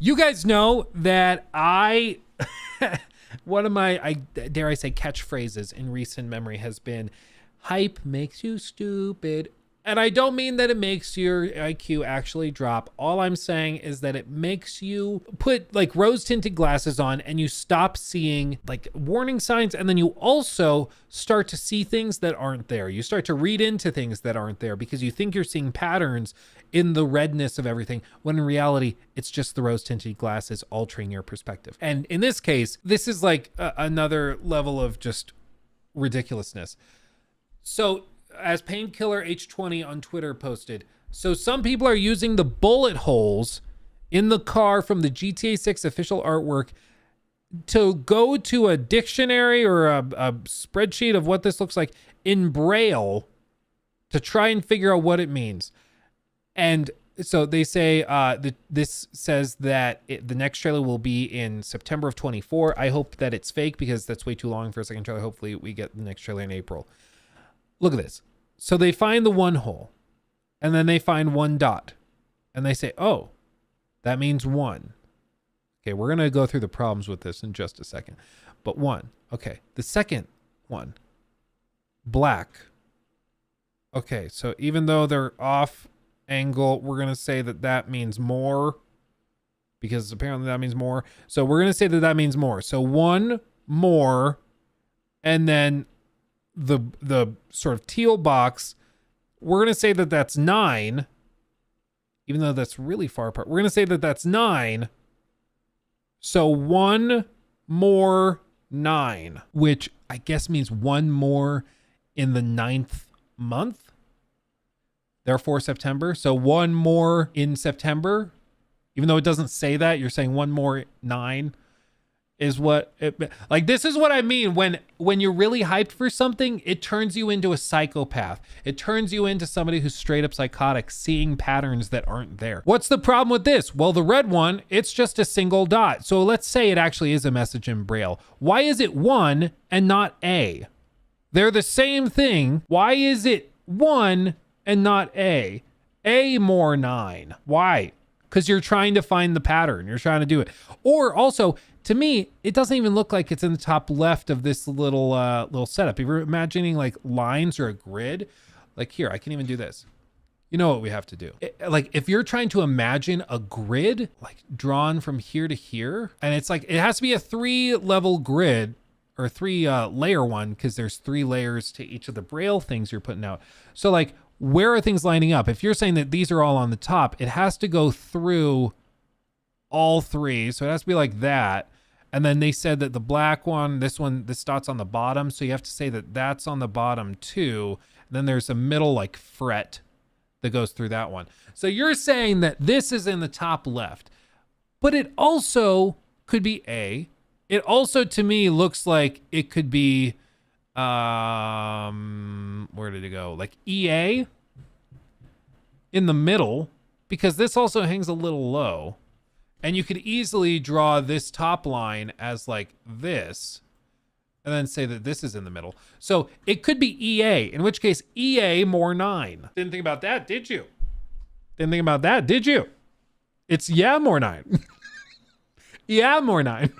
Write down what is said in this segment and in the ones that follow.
You guys know that one of my, dare I say, catchphrases in recent memory has been, hype makes you stupid. And I don't mean that it makes your IQ actually drop. All I'm saying is that it makes you put like rose tinted glasses on and you stop seeing like warning signs. And then you also start to see things that aren't there. You start to read into things that aren't there because you think you're seeing patterns in the redness of everything, when in reality, it's just the rose tinted glasses altering your perspective. And in this case, this is like another level of just ridiculousness. So, as Painkiller H20 on Twitter posted, so some people are using the bullet holes in the car from the GTA 6 official artwork to go to a dictionary or a spreadsheet of what this looks like in braille to try and figure out what it means. And so they say this says that the next trailer will be in September of 24. I hope that it's fake because that's way too long for a second trailer. Hopefully we get the next trailer in April. Look at this. So they find the one hole and then they find one dot and they say, oh, that means one. Okay, we're going to go through the problems with this in just a second. But one. Okay, the second one. Black. Okay, so even though they're off angle, we're going to say that that means more because apparently that means more. So we're going to say that that means more. So one more and then the sort of teal box, we're going to say that that's 9, even though that's really far apart. We're going to say that that's 9. So one more 9, which I guess means one more in the 9th month. Therefore, September. So one more in September, even though it doesn't say that, you're saying one more 9. Is what it, like this is what I mean when you're really hyped for something, it turns you into a psychopath. It turns you into somebody who's straight up psychotic, seeing patterns that aren't there. What's the problem with this? Well, the red one, it's just a single dot. So let's say it actually is a message in braille. Why is it 1 and not A? They're the same thing. Why is it 1 and not A? A more 9. Why? Because you're trying to find the pattern. You're trying to do it. Or also, to me, it doesn't even look like it's in the top left of this little setup. If you're imagining like lines or a grid, like here, I can even do this. You know what we have to do. Like if you're trying to imagine a grid, like drawn from here to here, and it's like, it has to be a 3-level grid or 3-layer one, because there's 3 layers to each of the braille things you're putting out. So like, where are things lining up? If you're saying that these are all on the top, it has to go through all 3. So it has to be like that. And then they said that the black one, this dot's on the bottom. So you have to say that that's on the bottom too. And then there's a middle like fret that goes through that one. So you're saying that this is in the top left, but it also could be A. It also, to me, looks like it could be, where did it go? Like EA in the middle, because this also hangs a little low. And you could easily draw this top line as like this, and then say that this is in the middle. So it could be EA, in which case EA more 9. Didn't think about that, did you? Didn't think about that, did you? It's yeah more 9. Yeah more 9.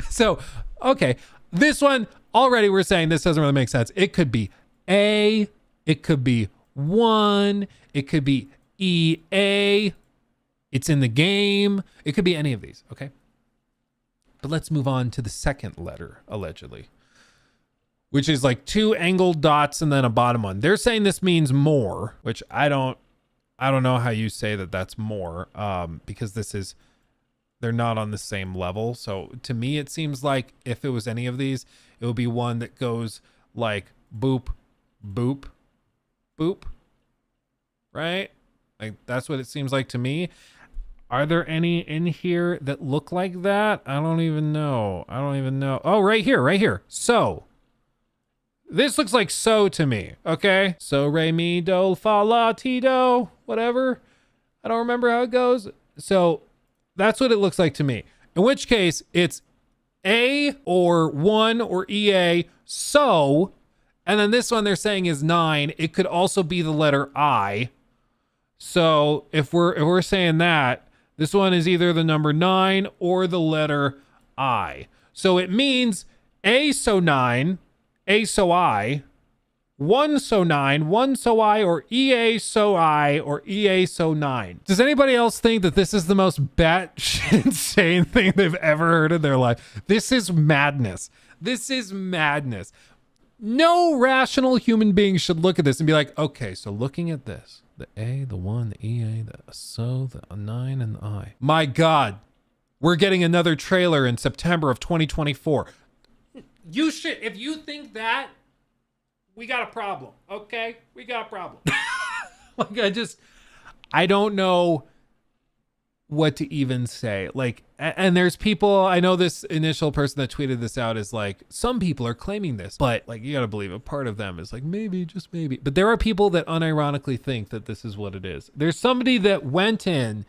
So, okay. This one, already we're saying this doesn't really make sense. It could be A, it could be 1, it could be EA. It's in the game. It could be any of these, okay? But let's move on to the second letter, allegedly, which is like 2 angled dots and then a bottom one. They're saying this means more, which I don't know how you say that that's more, because they're not on the same level. So to me, it seems like if it was any of these, it would be one that goes like boop, boop, boop, right? Like that's what it seems like to me. Are there any in here that look like that? I don't even know. Oh, right here. So this looks like so to me. Okay. So re mi do fa la ti do, whatever. I don't remember how it goes. So that's what it looks like to me. In which case it's A or 1 or EA. So, and then this one they're saying is 9. It could also be the letter I. So if we're saying that, This one is either the number 9 or the letter I. So it means A so 9, A so I, 1 so 9, 1 so I, or EA so I, or EA so 9. Does anybody else think that this is the most batshit insane thing they've ever heard in their life? This is madness. This is madness. No rational human being should look at this and be like, okay, so looking at this, the A, the 1, the EA, the so, the 9, and the I. My God, we're getting another trailer in September of 2024. You should, if you think that, we got a problem, okay? We got a problem. Like, I don't know what to even say. Like, and there's people, I know this initial person that tweeted this out is like, some people are claiming this, but like, you gotta believe a part of them is like, maybe, just maybe. But there are people that unironically think that this is what it is. There's somebody that went in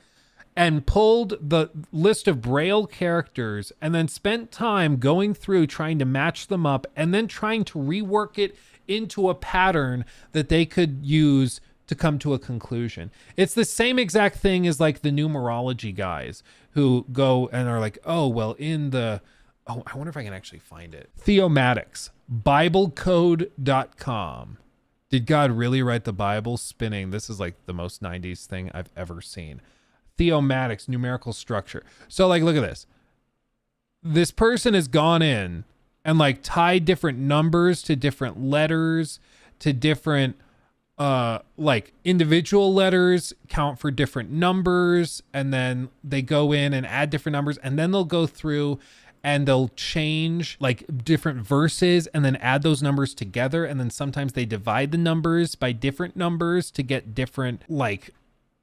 and pulled the list of braille characters and then spent time going through trying to match them up and then trying to rework it into a pattern that they could use to come to a conclusion. It's the same exact thing as like the numerology guys who go and are like, oh, well, in the, oh, I wonder if I can actually find it. Theomatics, biblecode.com. Did God really write the Bible? Spinning. This is like the most 90s thing I've ever seen. Theomatics, numerical structure. So like, look at this. This person has gone in and like tied different numbers to different letters, to different like individual letters count for different numbers, and then they go in and add different numbers, and then they'll go through and they'll change like different verses and then add those numbers together, and then sometimes they divide the numbers by different numbers to get different like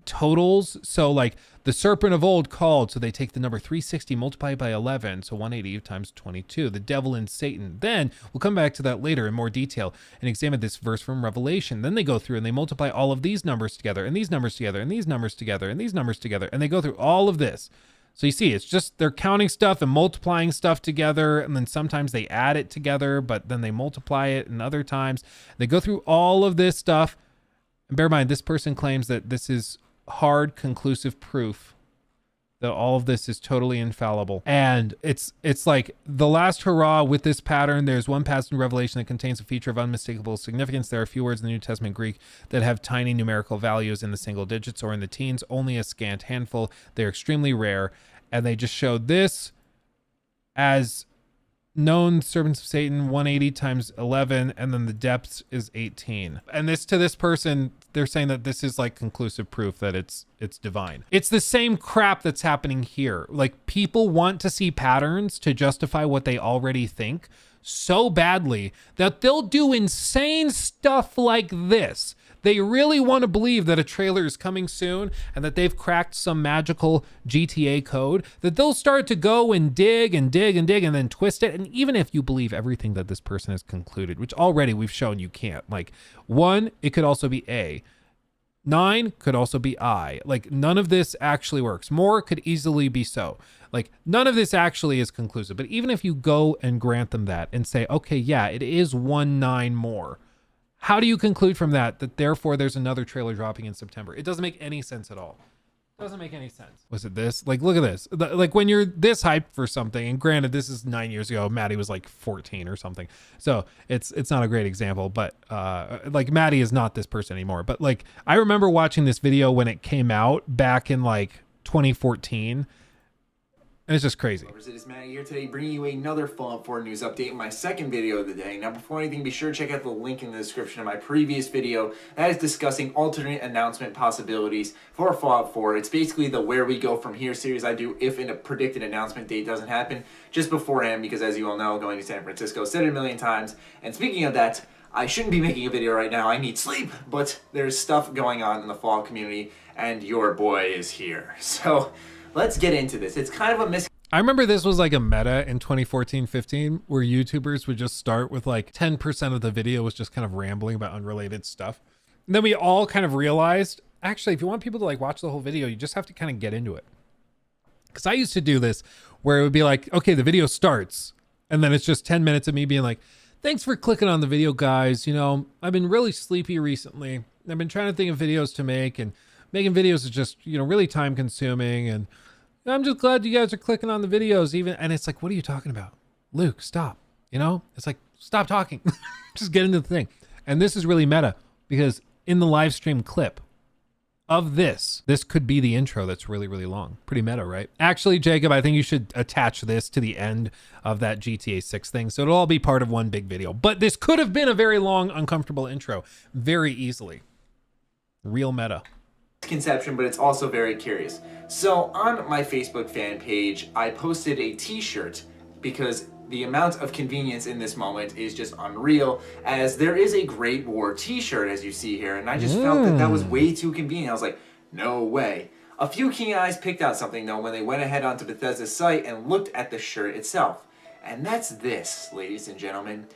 totals. So like the serpent of old called, so they take the number 360 multiplied by 11, so 180 times 22. The devil and Satan. Then we'll come back to that later in more detail and examine this verse from Revelation. Then they go through and they multiply all of these numbers together, and these numbers together, and these numbers together, and these numbers together, and they go through all of this. So you see, it's just they're counting stuff and multiplying stuff together, and then sometimes they add it together, but then they multiply it, and other times they go through all of this stuff. And bear in mind, this person claims that this is hard, conclusive proof that all of this is totally infallible. And it's like the last hurrah with this pattern. There's one passage in Revelation that contains a feature of unmistakable significance. There are a few words in the New Testament Greek that have tiny numerical values in the single digits or in the teens, only a scant handful. They're extremely rare. And they just showed this as known servants of Satan, 180 times 11, and then the depths is 18. And this, to this person, they're saying that this is like conclusive proof that it's divine. It's the same crap that's happening here. Like, people want to see patterns to justify what they already think so badly that they'll do insane stuff like this. They really want to believe that a trailer is coming soon and that they've cracked some magical GTA code, that they'll start to go and dig and dig and dig and then twist it. And even if you believe everything that this person has concluded, which already we've shown you can't, like 1, it could also be A. 9 could also be I. Like, none of this actually works. More could easily be so. Like, none of this actually is conclusive. But even if you go and grant them that and say, okay, yeah, it is 1 9 more. How do you conclude from that therefore there's another trailer dropping in September? It doesn't make any sense at all. It doesn't make any sense. Was it this? Like, look at this. Like, when you're this hyped for something, and granted, this is 9 years ago. Maddie was like 14 or something. So it's not a great example, but like, Maddie is not this person anymore. But like, I remember watching this video when it came out back in like 2014. And it's just crazy. It is Matt here today, bringing you another Fallout 4 news update, my second video of the day. Now, before anything, be sure to check out the link in the description of my previous video that is discussing alternate announcement possibilities for Fallout 4. It's basically the Where We Go From Here series I do if a predicted announcement date doesn't happen just beforehand, because as you all know, going to San Francisco, said it a million times. And speaking of that, I shouldn't be making a video right now. I need sleep, but there's stuff going on in the Fallout community, and your boy is here. So let's get into this. It's kind of a I remember this was like a meta in 2014-15 where YouTubers would just start with like 10% of the video was just kind of rambling about unrelated stuff. And then we all kind of realized, actually, if you want people to like watch the whole video, you just have to kind of get into it. Because I used to do this where it would be like, okay, the video starts. And then it's just 10 minutes of me being like, thanks for clicking on the video, guys. You know, I've been really sleepy recently. I've been trying to think of videos to make, and making videos is just, really time consuming. And I'm just glad you guys are clicking on the videos even. And it's like, what are you talking about? Luke, stop. It's like, stop talking. Just get into the thing. And this is really meta because in the live stream clip of this could be the intro that's really, really long. Pretty meta, right? Actually, Jacob, I think you should attach this to the end of that GTA 6 thing. So it'll all be part of one big video. But this could have been a very long, uncomfortable intro very easily. Real meta. Conception, but it's also very curious. So on my Facebook fan page, I posted a t-shirt because the amount of convenience in this moment is just unreal, as there is a Great War t-shirt as you see here, and I just felt that was way too convenient. I was like, no way. A few keen eyes picked out something though when they went ahead onto Bethesda's site and looked at the shirt itself. And that's this, ladies and gentlemen.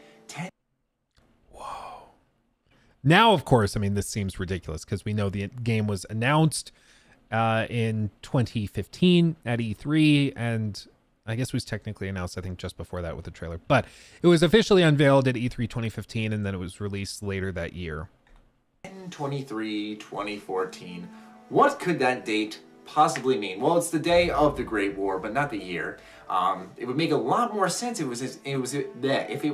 Whoa. Now, of course, I mean, this seems ridiculous because we know the game was announced in 2015 at E3, and I guess it was technically announced, I think, just before that with the trailer. But it was officially unveiled at E3 2015, and then it was released later that year. 10/23/2014. What could that date possibly mean? Well, it's the day of the Great War, but not the year. It would make a lot more sense if it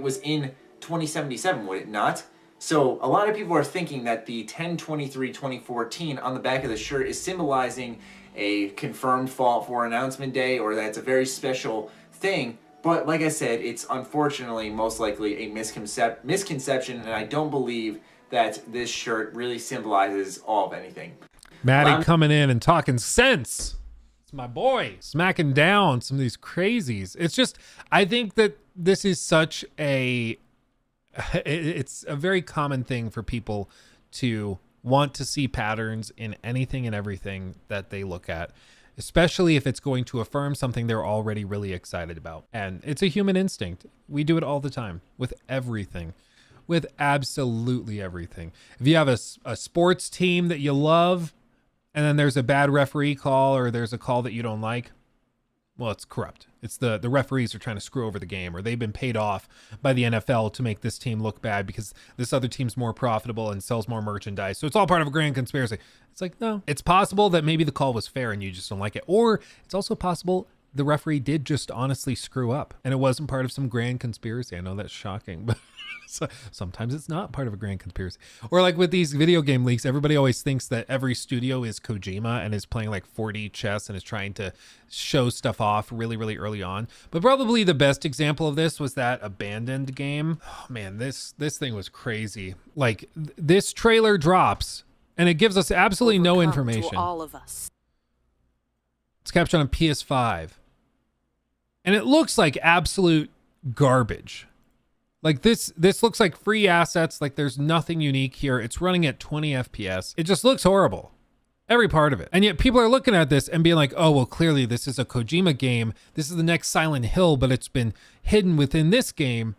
was in 2077, would it not? So a lot of people are thinking that the 10/23/2014 on the back of the shirt is symbolizing a confirmed Fallout 4 announcement day, or that it's a very special thing. But like I said, it's unfortunately most likely a misconception, and I don't believe that this shirt really symbolizes all of anything. Maddie coming in and talking sense. It's my boy. Smacking down some of these crazies. It's just, I think that this is such it's a very common thing for people to want to see patterns in anything and everything that they look at, especially if it's going to affirm something they're already really excited about. And it's a human instinct. We do it all the time with everything, with absolutely everything. If you have a sports team that you love, and then there's a bad referee call, or there's a call that you don't like, well, it's corrupt. It's the referees are trying to screw over the game, or they've been paid off by the NFL to make this team look bad because this other team's more profitable and sells more merchandise. So it's all part of a grand conspiracy. It's like, no, it's possible that maybe the call was fair and you just don't like it. Or it's also possible the referee did just honestly screw up and it wasn't part of some grand conspiracy. I know that's shocking, but so sometimes it's not part of a grand conspiracy. Or like with these video game leaks, everybody always thinks that every studio is Kojima and is playing like 4D chess and is trying to show stuff off really, really early on. But probably the best example of this was that Abandoned game. Oh man, this thing was crazy. Like this trailer drops and it gives us absolutely no information. To all of us. It's captured on PS5. And it looks like absolute garbage. Like this looks like free assets. Like there's nothing unique here. It's running at 20 FPS. It just looks horrible. Every part of it. And yet people are looking at this and being like, oh, well, clearly this is a Kojima game. This is the next Silent Hill, but it's been hidden within this game.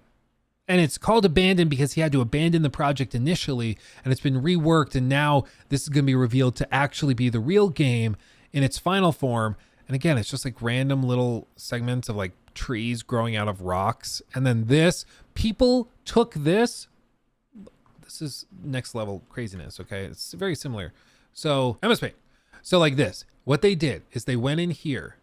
And it's called Abandoned because he had to abandon the project initially, and it's been reworked. And now this is going to be revealed to actually be the real game in its final form. And again, it's just like random little segments of like trees growing out of rocks. And then people took this is next level craziness. Okay. It's very similar. So MSP. So like this, what they did is they went in here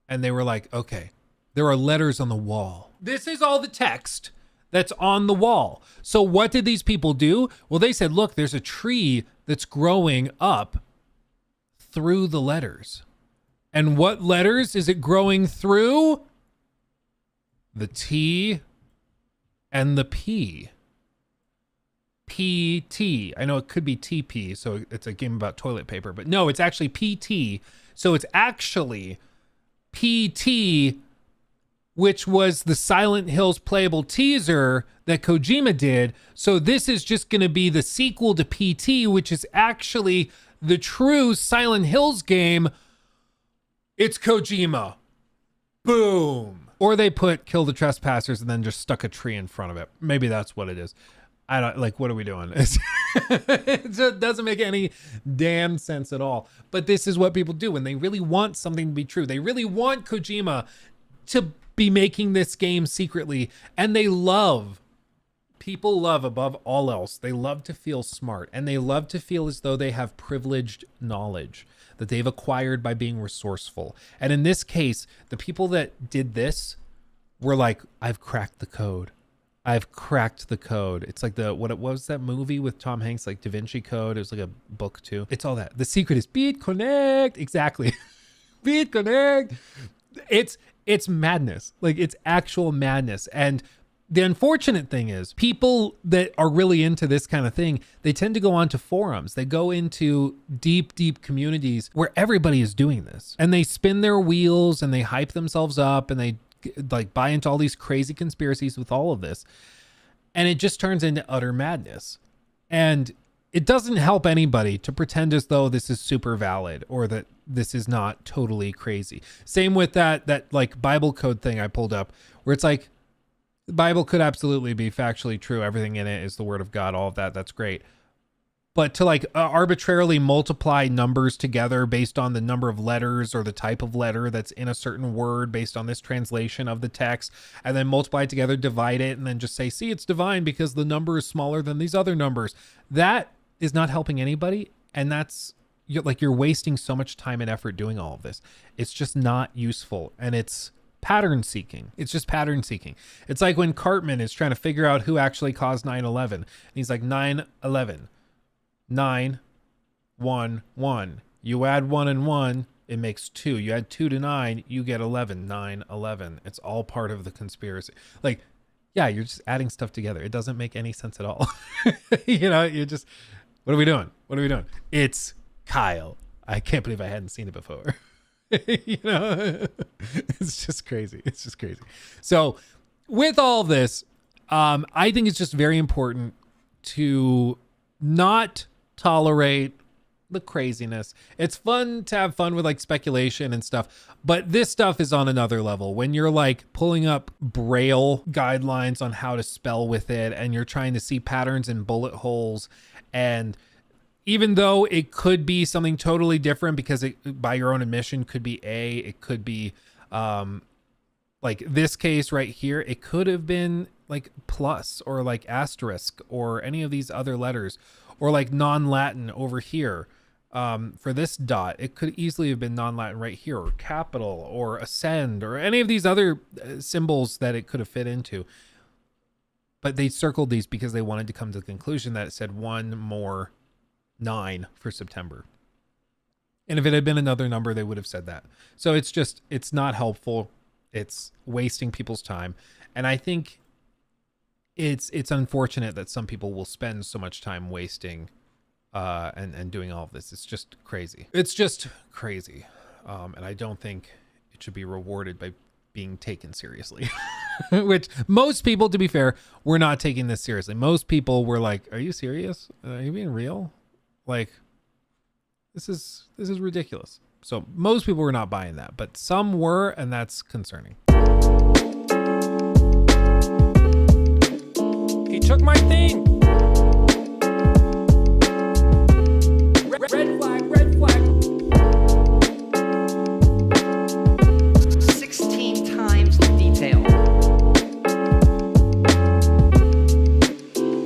and they were like, okay, there are letters on the wall. This is all the text that's on the wall. So what did these people do? Well, they said, look, there's a tree that's growing up through the letters. And what letters is it growing through? The T and the P. PT. I know it could be TP, so it's a game about toilet paper, but no, it's actually PT. So it's actually PT, which was the Silent Hills playable teaser that Kojima did. So this is just going to be the sequel to PT, which is actually the true Silent Hills game. It's Kojima. Boom. Or they put kill the trespassers and then just stuck a tree in front of it. Maybe that's what it is. I don't like, what are we doing? It doesn't make any damn sense at all. But this is what people do when they really want something to be true. They really want Kojima to be making this game secretly, and they love People love, above all else, they love to feel smart, and they love to feel as though they have privileged knowledge that they've acquired by being resourceful. And in this case, the people that did this were like, I've cracked the code. I've cracked the code. It's like what was that movie with Tom Hanks, like Da Vinci Code? It was like a book too. It's all that. The secret is BitConnect. Exactly. BitConnect. It's madness. Like, it's actual madness. And the unfortunate thing is, people that are really into this kind of thing, they tend to go onto forums. They go into deep, deep communities where everybody is doing this, and they spin their wheels and they hype themselves up, and they like buy into all these crazy conspiracies with all of this. And it just turns into utter madness. And it doesn't help anybody to pretend as though this is super valid or that this is not totally crazy. Same with that like Bible code thing I pulled up, where it's like, the Bible could absolutely be factually true. Everything in it is the word of God, all of that. That's great. But to like arbitrarily multiply numbers together based on the number of letters or the type of letter that's in a certain word based on this translation of the text, and then multiply it together, divide it, and then just say, see, it's divine because the number is smaller than these other numbers. That is not helping anybody. And you're wasting so much time and effort doing all of this. It's just not useful. And it's pattern seeking. It's just pattern seeking. It's like when Cartman is trying to figure out who actually caused 9/11. And he's like, 9/11. 9, 1, 1. You add 1 and 1, it makes 2. You add 2 to 9, you get 11. 9, 11. It's all part of the conspiracy. Like, yeah, you're just adding stuff together. It doesn't make any sense at all. You're just, what are we doing? What are we doing? It's Kyle. I can't believe I hadn't seen it before. It's just crazy. It's just crazy. So with all of this, I think it's just very important to not tolerate the craziness. It's fun to have fun with like speculation and stuff, but this stuff is on another level. When you're like pulling up braille guidelines on how to spell with it, and you're trying to see patterns in bullet holes, and even though it could be something totally different because it, by your own admission, could be A, it could be like this case right here, it could have been like plus or like asterisk or any of these other letters, or like non-Latin over here. For this dot, it could easily have been non-Latin right here, or capital or ascend or any of these other symbols that it could have fit into. But they circled these because they wanted to come to the conclusion that it said one more 9 for September. And if it had been another number, they would have said that. So it's not helpful. It's wasting people's time. And I think it's unfortunate that some people will spend so much time wasting and doing all of this. It's just crazy. It's just crazy. And I don't think it should be rewarded by being taken seriously. Which most people, to be fair, were not taking this seriously. Most people were like, are you serious? Are you being real? Like, this is ridiculous. So most people were not buying that, but some were, and that's concerning.